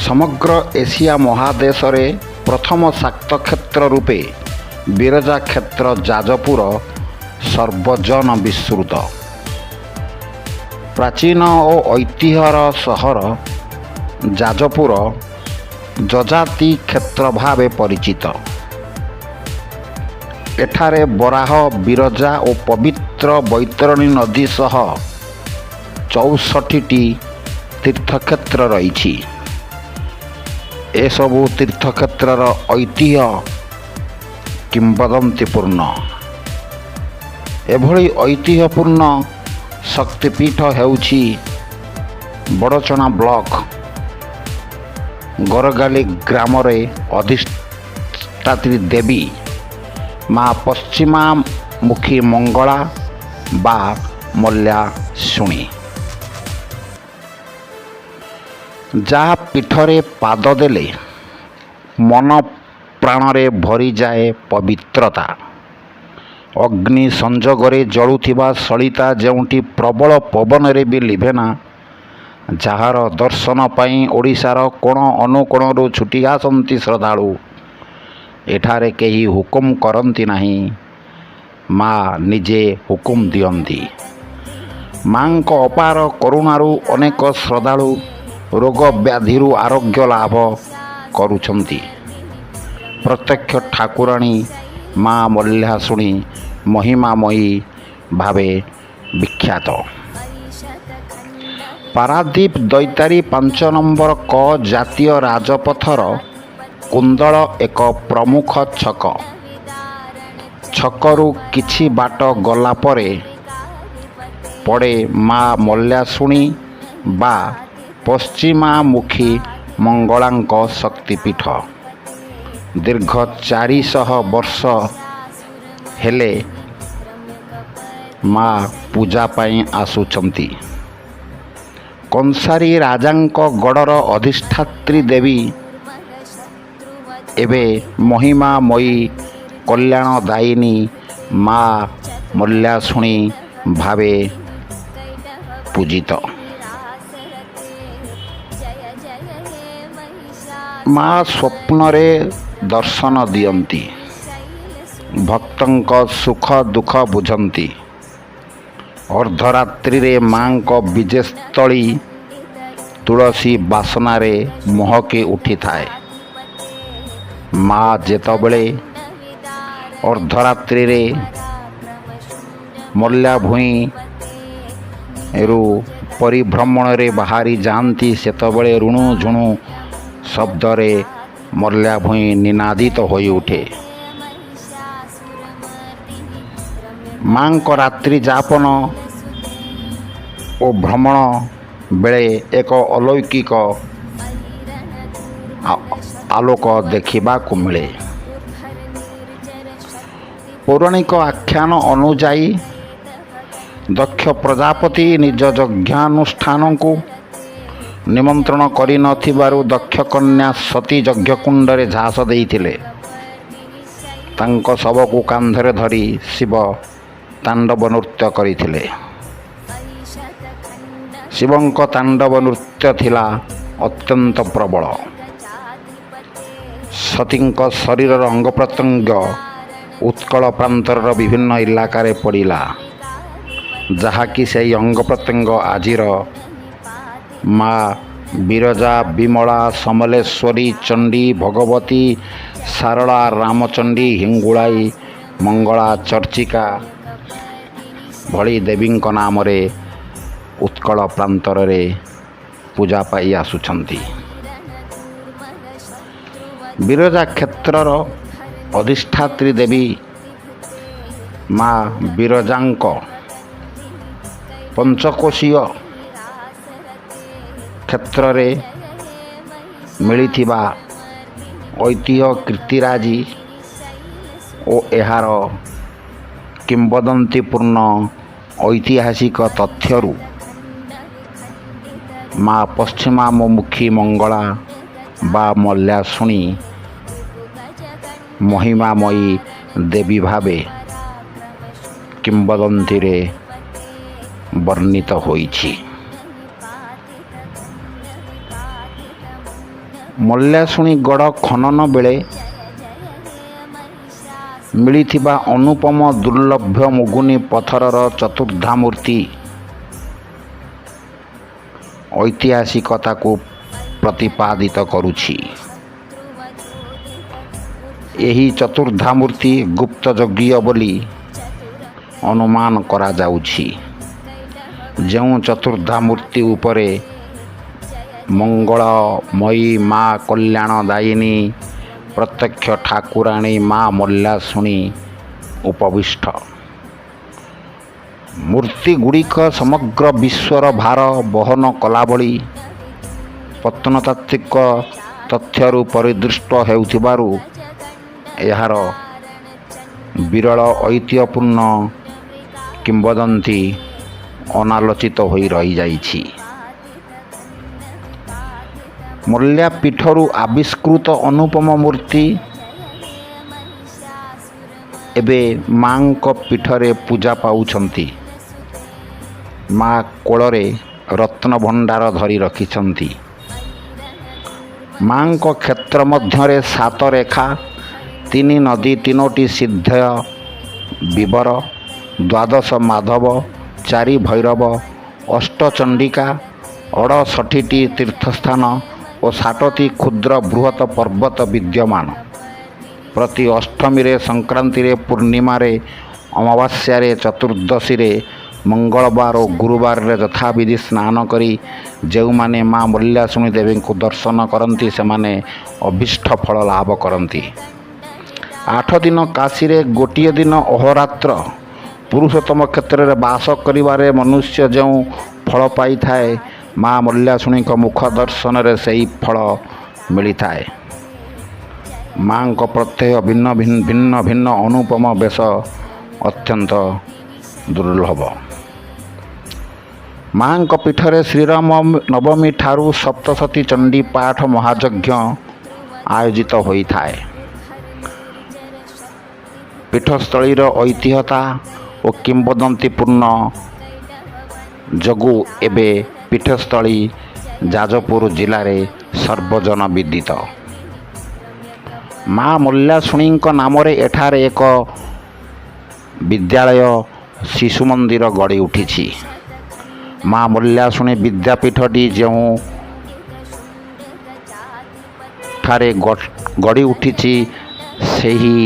ସମଗ୍ର ଏସିଆ ମହାଦେଶରେ ପ୍ରଥମ ଶାକ୍ତକ୍ଷେତ୍ର ରୂପେ ବିରଜା କ୍ଷେତ୍ର ଯାଜପୁର ସର୍ବଜନ ବିଶ୍ରୁତ। ପ୍ରାଚୀନ ଓ ଐତିହ୍ୟର ସହର ଯାଜପୁର ଯଯାତି କ୍ଷେତ୍ର ଭାବେ ପରିଚିତ। ଏଠାରେ ବରାହ, ବିରଜା ଓ ପବିତ୍ର ବୈତରଣୀ ନଦୀ ସହ 64ଟି ତୀର୍ଥକ୍ଷେତ୍ର ରହିଛି। ଏସବୁ ତୀର୍ଥକ୍ଷେତ୍ରର ଐତିହ୍ୟ କିମ୍ବଦନ୍ତୀପୂର୍ଣ୍ଣ। ଏଭଳି ଐତିହ୍ୟପୂର୍ଣ୍ଣ ଶକ୍ତିପୀଠ ହେଉଛି ବଡ଼ଚଣା ବ୍ଲକ ଗରଗାଲି ଗ୍ରାମରେ ଅଧିଷ୍ଠାତ୍ରୀ ଦେବୀ ମା ପଶ୍ଚିମାମୁଖୀ ମଙ୍ଗଳା ବା ମଲ୍ୟାଶୁଣୀ। ଯାହା ପୀଠରେ ପାଦ ଦେଲେ ମନ ପ୍ରାଣରେ ଭରିଯାଏ ପବିତ୍ରତା। ଅଗ୍ନି ସଂଯୋଗରେ ଜଳୁଥିବା ସଳିତା ଯେଉଁଠି ପ୍ରବଳ ପବନରେ ବି ଲିଭେନା, ଯାହାର ଦର୍ଶନ ପାଇଁ ଓଡ଼ିଶାର କୋଣ ଅନୁକୋଣରୁ ଛୁଟି ଆସନ୍ତି ଶ୍ରଦ୍ଧାଳୁ। ଏଠାରେ କେହି ହୁକୁମ କରନ୍ତି ନାହିଁ, ମା ନିଜେ ହୁକୁମ ଦିଅନ୍ତି। ମାଙ୍କ ଅପାର କରୁଣାରୁ ଅନେକ ଶ୍ରଦ୍ଧାଳୁ ରୋଗ ବ୍ୟାଧିରୁ ଆରୋଗ୍ୟ ଲାଭ କରୁଛନ୍ତି। ପ୍ରତ୍ୟକ୍ଷ ଠାକୁରାଣୀ ମା ମଲ୍ୟାଶୁଣୀ ମହିମାମୟୀ ଭାବେ ବିଖ୍ୟାତ। ପାରାଦୀପ ଦୈତାରୀ 5 ନମ୍ବର କ ଜାତୀୟ ରାଜପଥର କୁନ୍ଦଳ ଏକ ପ୍ରମୁଖ ଛକ। ଛକରୁ କିଛି ବାଟ ଗଲା ପରେ ପଡ଼େ ମା ମଲ୍ୟାଶୁଣୀ ବା ପଶ୍ଚିମାମୁଖୀ ମଙ୍ଗଳାଙ୍କ ଶକ୍ତିପୀଠ। ଦୀର୍ଘ 400 ବର୍ଷ ହେଲେ ମା ପୂଜା ପାଇଁ ଆସୁଛନ୍ତି। କଂସାରୀ ରାଜାଙ୍କ ଗଡ଼ର ଅଧିଷ୍ଠାତ୍ରୀ ଦେବୀ ଏବେ ମହିମାମୟୀ କଲ୍ୟାଣଦାୟିନୀ ମା ମଲ୍ୟାଶୁଣୀ ଭାବେ ପୂଜିତ। ମା ସ୍ୱପ୍ନରେ ଦର୍ଶନ ଦିଅନ୍ତି, ଭକ୍ତଙ୍କ ସୁଖ ଦୁଃଖ ବୁଝନ୍ତି। ଅର୍ଦ୍ଧରାତ୍ରିରେ ମାଙ୍କ ବିଜେସ୍ଥଳୀ ତୁଳସୀ ବାସନାରେ ମହକି ଉଠିଥାଏ। ମା ଯେତେବେଳେ ଅର୍ଦ୍ଧରାତ୍ରିରେ ମଲ୍ୟାଭୂଇଁରୁ ପରିଭ୍ରମଣରେ ବାହାରି ଯାଆନ୍ତି, ସେତେବେଳେ ରୁଣୁ ଝୁଣୁ ଶବ୍ଦରେ ମଲ୍ୟାଭୂଇଁ ନିନାଦିତ ହୋଇଉଠେ। ମାଙ୍କ ରାତ୍ରି ଯାପନ ଓ ଭ୍ରମଣ ବେଳେ ଏକ ଅଲୌକିକ ଆଲୋକ ଦେଖିବାକୁ ମିଳେ। ପୌରାଣିକ ଆଖ୍ୟାନ ଅନୁଯାୟୀ ଦକ୍ଷ ପ୍ରଜାପତି ନିଜ ଯଜ୍ଞାନୁଷ୍ଠାନକୁ ନିମନ୍ତ୍ରଣ କରିନଥିବାରୁ ଦକ୍ଷ କନ୍ୟା ସତୀ ଯଜ୍ଞକୁଣ୍ଡରେ ଝାସ ଦେଇଥିଲେ। ତାଙ୍କ ଶବକୁ କାନ୍ଧରେ ଧରି ଶିବ ତାଣ୍ଡବ ନୃତ୍ୟ କରିଥିଲେ। ଶିବଙ୍କ ତାଣ୍ଡବ ନୃତ୍ୟ ଥିଲା ଅତ୍ୟନ୍ତ ପ୍ରବଳ। ସତୀଙ୍କ ଶରୀରର ଅଙ୍ଗପ୍ରତ୍ୟଙ୍ଗ ଉତ୍କଳ ପ୍ରାନ୍ତରର ବିଭିନ୍ନ ଇଲାକାରେ ପଡ଼ିଲା, ଯାହାକି ସେହି ଅଙ୍ଗପ୍ରତ୍ୟଙ୍ଗ ଆଜିର ମା ବିରଜା, ବିମଳା, ସମଲେଶ୍ୱରୀ, ଚଣ୍ଡୀ, ଭଗବତୀ, ସାରଳା, ରାମଚଣ୍ଡୀ, ହିଙ୍ଗୁଳାଇ, ମଙ୍ଗଳା, ଚର୍ଚ୍ଚିକା ଭଳି ଦେବୀଙ୍କ ନାମରେ ଉତ୍କଳ ପ୍ରାନ୍ତରରେ ପୂଜା ପାଇ ଆସୁଛନ୍ତି। ବିରଜା କ୍ଷେତ୍ରର ଅଧିଷ୍ଠାତ୍ରୀ ଦେବୀ ମା ବିରଜାଙ୍କ ପଞ୍ଚକୋଶୀୟ କ୍ଷେତ୍ରରେ ମିଳିଥିବା ଐତିହ୍ୟ କୀର୍ତ୍ତିରାଜି ଓ ଏହାର କିମ୍ବଦନ୍ତୀପୂର୍ଣ୍ଣ ଐତିହାସିକ ତଥ୍ୟରୁ ମା ପଶ୍ଚିମାମୁଖୀ ମଙ୍ଗଳା ବା ମଲ୍ୟାଶୁଣୀ ମହିମାମୟୀ ଦେବୀ ଭାବେ କିମ୍ବଦନ୍ତୀରେ ବର୍ଣ୍ଣିତ ହୋଇଛି। ମଲ୍ୟାଶୁଣୀ ଗଡ଼ ଖନନ ବେଳେ ମିଳିଥିବା ଅନୁପମ ଦୁର୍ଲଭ୍ୟ ମୁଗୁନି ପଥରର ଚତୁର୍ଦ୍ଧାମୂର୍ତ୍ତି ଐତିହାସିକତାକୁ ପ୍ରତିପାଦିତ କରୁଛି। ଏହି ଚତୁର୍ଦ୍ଧାମୂର୍ତ୍ତି ଗୁପ୍ତଯଜ୍ଞ ବୋଲି ଅନୁମାନ କରାଯାଉଛି। ଯେଉଁ ଚତୁର୍ଦ୍ଧାମୂର୍ତ୍ତି ଉପରେ ମଙ୍ଗଳମୟୀ ମା କଲ୍ୟାଣଦାୟିନୀ ପ୍ରତ୍ୟକ୍ଷ ଠାକୁରାଣୀ ମା ମଲ୍ୟାଶୁଣୀ ଉପବିଷ୍ଟ। ମୂର୍ତ୍ତିଗୁଡ଼ିକ ସମଗ୍ର ବିଶ୍ୱର ଭାର ବହନ କଲାଭଳି ପ୍ରତ୍ନତାତ୍ତ୍ୱିକ ତଥ୍ୟରୁ ପରିଦୃଷ୍ଟ ହେଉଥିବାରୁ ଏହାର ବିରଳ ଐତିହ୍ୟପୂର୍ଣ୍ଣ କିମ୍ବଦନ୍ତୀ ଅନାଲୋଚିତ ହୋଇ ରହିଯାଇଛି। ମଲ୍ୟାପୀଠରୁ ଆବିଷ୍କୃତ ଅନୁପମ ମୂର୍ତ୍ତି ଏବେ ମାଙ୍କ ପୀଠରେ ପୂଜା ପାଉଛନ୍ତି। ମା କୋଳରେ ରତ୍ନଭଣ୍ଡାର ଧରି ରଖିଛନ୍ତି। ମାଙ୍କ କ୍ଷେତ୍ର ମଧ୍ୟରେ 7 ରେଖା, 3 ନଦୀ, 3ଟି ସିଦ୍ଧ ବିବର, 12 ମାଧବ, 4 ଭୈରବ, 8 ଚଣ୍ଡିକା, 68ଟି ତୀର୍ଥସ୍ଥାନ ଓ 7ଟି କ୍ଷୁଦ୍ର ବୃହତ ପର୍ବତ ବିଦ୍ୟମାନ। ପ୍ରତି ଅଷ୍ଟମୀରେ, ସଂକ୍ରାନ୍ତିରେ, ପୂର୍ଣ୍ଣିମାରେ, ଅମାବାସ୍ୟାରେ, ଚତୁର୍ଦ୍ଦଶୀରେ, ମଙ୍ଗଳବାର ଓ ଗୁରୁବାରରେ ଯଥାବିଧି ସ୍ନାନ କରି ଯେଉଁମାନେ ମା ମଲ୍ୟାଶୁଣୀ ଦେବୀଙ୍କୁ ଦର୍ଶନ କରନ୍ତି ସେମାନେ ଅଭୀଷ୍ଟ ଫଳ ଲାଭ କରନ୍ତି। 8 ଦିନ କାଶୀରେ, ଗୋଟିଏ ଦିନ ଅହୋରାତ୍ର ପୁରୁଷୋତ୍ତମ କ୍ଷେତ୍ରରେ ବାସ କରିବାରେ ମନୁଷ୍ୟ ଯେଉଁ ଫଳ ପାଇଥାଏ, ମା ମଲ୍ୟାଶୁଣୀଙ୍କ ମୁଖ ଦର୍ଶନରେ ସେହି ଫଳ ମିଳିଥାଏ। ମାଙ୍କ ପ୍ରତ୍ୟେକ ଭିନ୍ନ ଭିନ୍ନ ଅନୁପମ ବେଶ ଅତ୍ୟନ୍ତ ଦୁର୍ଲଭ। ମାଙ୍କ ପୀଠରେ ଶ୍ରୀରାମ ନବମୀ ଠାରୁ ସପ୍ତଶତୀ ଚଣ୍ଡୀ ପାଠ ମହାଯଜ୍ଞ ଆୟୋଜିତ ହୋଇଥାଏ। ପୀଠସ୍ଥଳୀର ଐତିହ୍ୟତା ଓ କିମ୍ବଦନ୍ତୀପୂର୍ଣ୍ଣ ଯୋଗୁଁ ଏବେ ପୀଠସ୍ଥଳୀ ଯାଜପୁର ଜିଲ୍ଲାରେ ସର୍ବଜନ ବିଦିତ। ମା ମଲ୍ୟାଶୁଣୀଙ୍କ ନାମରେ ଏଠାରେ ଏକ ବିଦ୍ୟାଳୟ, ଶିଶୁ ମନ୍ଦିର ଗଢ଼ି ଉଠିଛି। ମା ମଲ୍ୟାଶୁଣୀ ବିଦ୍ୟାପୀଠଟି ଯେଉଁଠାରେ ଗଢ଼ି ଉଠିଛି ସେହି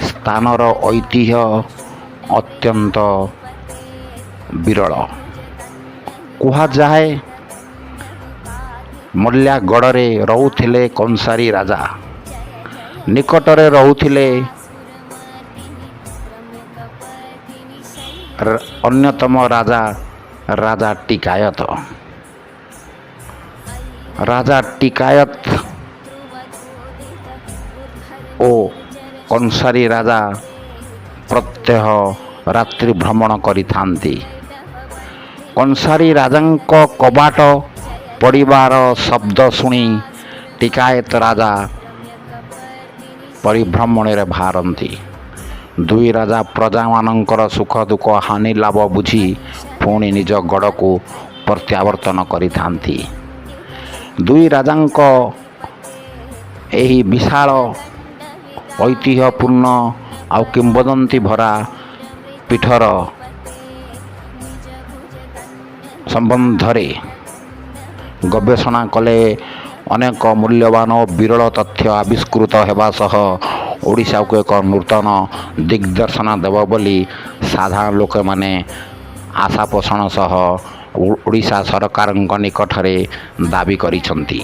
ସ୍ଥାନର ଐତିହ୍ୟ ଅତ୍ୟନ୍ତ ବିରଳ। କୁହାଯାଏ ମଲ୍ୟାଗଡ଼ରେ ରହୁଥିଲେ କଂସାରୀ ରାଜା। ନିକଟରେ ରହୁଥିଲେ ଅନ୍ୟତମ ରାଜା ଟିକାୟତ। ରାଜା ଟିକାୟତ ଓ କଂସାରୀ ରାଜା ପ୍ରତ୍ୟହ ରାତ୍ରି ଭ୍ରମଣ କରିଥାନ୍ତି। କଂସାରୀ ରାଜାଙ୍କ କବାଟ ପଡ଼ିବାର ଶବ୍ଦ ଶୁଣି ଟିକାୟତ ରାଜା ପରିଭ୍ରମଣରେ ବାହାରନ୍ତି। ଦୁଇ ରାଜା ପ୍ରଜାମାନଙ୍କର ସୁଖ ଦୁଃଖ ହାନି ଲାଭ ବୁଝି ପୁଣି ନିଜ ଗଡ଼କୁ ପ୍ରତ୍ୟାବର୍ତ୍ତନ କରିଥାନ୍ତି। ଦୁଇ ରାଜାଙ୍କ ଏହି ବିଶାଳ ଐତିହ୍ୟପୂର୍ଣ୍ଣ ଆଉ କିମ୍ବଦନ୍ତୀ ଭରା ପୀଠର ସମ୍ବନ୍ଧରେ ଗବେଷଣା କଲେ ଅନେକ ମୂଲ୍ୟବାନ ଓ ବିରଳ ତଥ୍ୟ ଆବିଷ୍କୃତ ହେବା ସହ ଓଡ଼ିଶାକୁ ଏକ ନୂତନ ଦିଗ୍ଦର୍ଶନ ଦେବ ବୋଲି ସାଧାରଣ ଲୋକମାନେ ଆଶା ପୋଷଣ ସହ ଓଡ଼ିଶା ସରକାରଙ୍କ ନିକଟରେ ଦାବି କରିଛନ୍ତି।